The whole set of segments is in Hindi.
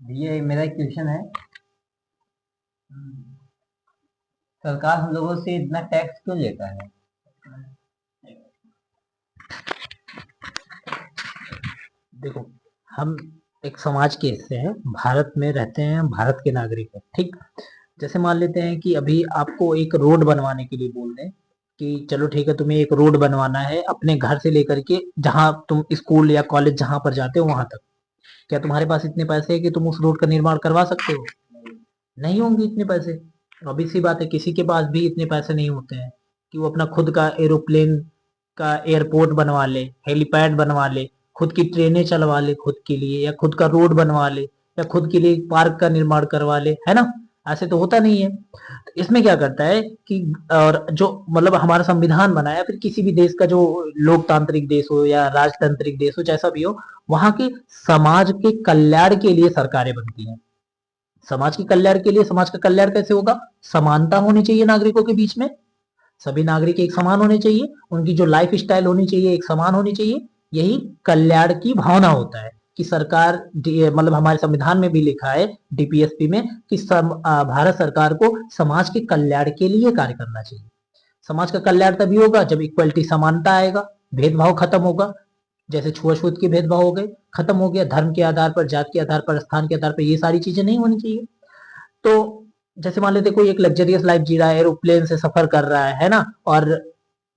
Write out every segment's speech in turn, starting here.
ये मेरा एक क्वेश्चन है। सरकार हम लोगों से इतना टैक्स क्यों लेता है? देखो, हम एक समाज के हिस्से हैं, भारत में रहते हैं, भारत के नागरिक हैं, ठीक। जैसे मान लेते हैं कि अभी आपको एक रोड बनवाने के लिए बोल दें कि चलो ठीक है, तुम्हें एक रोड बनवाना है अपने घर से लेकर के जहां तुम स्कूल या कॉलेज जहां पर जाते हो वहां तक। क्या तुम्हारे पास इतने पैसे है कि तुम उस रोड का निर्माण करवा सकते हो? नहीं होंगे इतने पैसे। ऑब्वियस सी बात है, किसी के पास भी इतने पैसे नहीं होते हैं कि वो अपना खुद का एरोप्लेन का एयरपोर्ट बनवा ले, हेलीपैड बनवा ले, खुद की ट्रेनें चलवा ले खुद के लिए, या खुद का रोड बनवा ले, या खुद के लिए एक पार्क का निर्माण करवा ले, है ना। ऐसे तो होता नहीं है। तो इसमें क्या करता है कि, और जो मतलब हमारा संविधान बना है, फिर किसी भी देश का जो लोकतांत्रिक देश हो या राजतांत्रिक देश हो, जैसा भी हो, वहां के समाज के कल्याण के लिए सरकारें बनती हैं। समाज के कल्याण के लिए, समाज का कल्याण कैसे होगा? समानता होनी चाहिए नागरिकों के बीच में, सभी नागरिक एक समान होने चाहिए, उनकी जो लाइफ स्टाइल होनी चाहिए एक समान होनी चाहिए। यही कल्याण की भावना होता है कि सरकार, मतलब हमारे संविधान में भी लिखा है डीपीएसपी में कि भारत सरकार को समाज के कल्याण के लिए कार्य करना चाहिए। समाज का कल्याण तभी होगा जब इक्वलिटी, समानता आएगा, भेदभाव खत्म होगा। जैसे छुआछूत के भेदभाव हो गए, खत्म हो गया, धर्म के आधार पर, जात के आधार पर, स्थान के आधार पर, ये सारी चीजें नहीं होनी चाहिए। तो जैसे मान लेते कोई एक लग्जरियस लाइफ जी रहा है, एरोप्लेन से सफर कर रहा है ना, और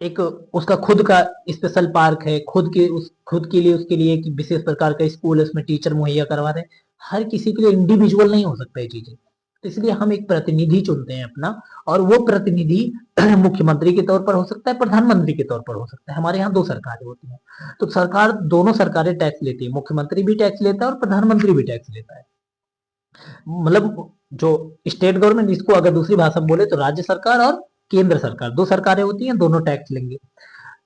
एक उसका खुद का स्पेशल पार्क है, खुद के लिए, उसके लिए एक विशेष प्रकार का स्कूल है, उसमें टीचर मुहैया करवा रहे हैं। हर किसी के लिए इंडिविजुअल नहीं हो सकता ये चीजें। तो इसलिए हम एक प्रतिनिधि चुनते हैं अपना, और वो प्रतिनिधि मुख्यमंत्री के तौर पर हो सकता है, प्रधानमंत्री के तौर पर हो सकता है। हमारे यहाँ दो सरकारें होती हैं। तो सरकार, दोनों सरकारें टैक्स लेती है, मुख्यमंत्री भी टैक्स लेता है और प्रधानमंत्री भी टैक्स लेता है। मतलब जो स्टेट गवर्नमेंट, इसको अगर दूसरी भाषा में बोले तो राज्य सरकार और केंद्र सरकार, दो सरकारें होती हैं, दोनों टैक्स लेंगे।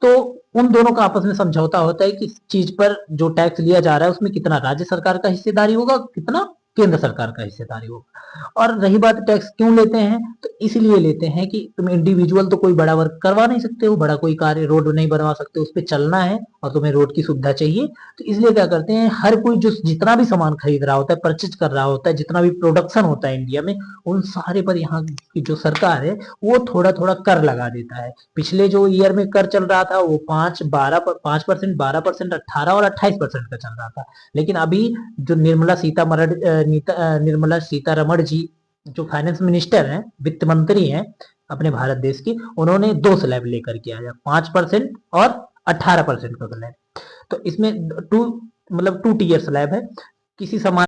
तो उन दोनों का आपस में समझौता होता है कि इस चीज पर जो टैक्स लिया जा रहा है उसमें कितना राज्य सरकार का हिस्सेदारी होगा, कितना केंद्र सरकार का हिस्सेदारी होगा। और रही बात टैक्स क्यों लेते हैं, तो इसलिए लेते हैं कि तुम इंडिविजुअल तो कोई बड़ा वर्क करवा नहीं सकते हो, बड़ा कोई कार्य, रोड नहीं बनवा सकते, उस पर चलना है और तुम्हें रोड की सुविधा चाहिए। तो इसलिए क्या करते हैं, हर कोई जो जितना भी सामान खरीद रहा होता है, परचेज कर रहा होता है, जितना भी प्रोडक्शन होता है इंडिया में, उन सारे पर यहाँ की जो सरकार है वो थोड़ा थोड़ा कर लगा देता है। पिछले जो ईयर में कर चल रहा था वो 5%, 12%, 18 और 28% का चल रहा था। लेकिन अभी जो निर्मला सीतारमण जी, जो फाइनेंस मिनिस्टर हैं, वित्त मंत्री हैं अपने भारत देश की, उन्होंने दो स्लैब लेकर के आया, 5% और 18% का स्लैब। तो इसमें टू टीयर स्लैब है। किसी समाज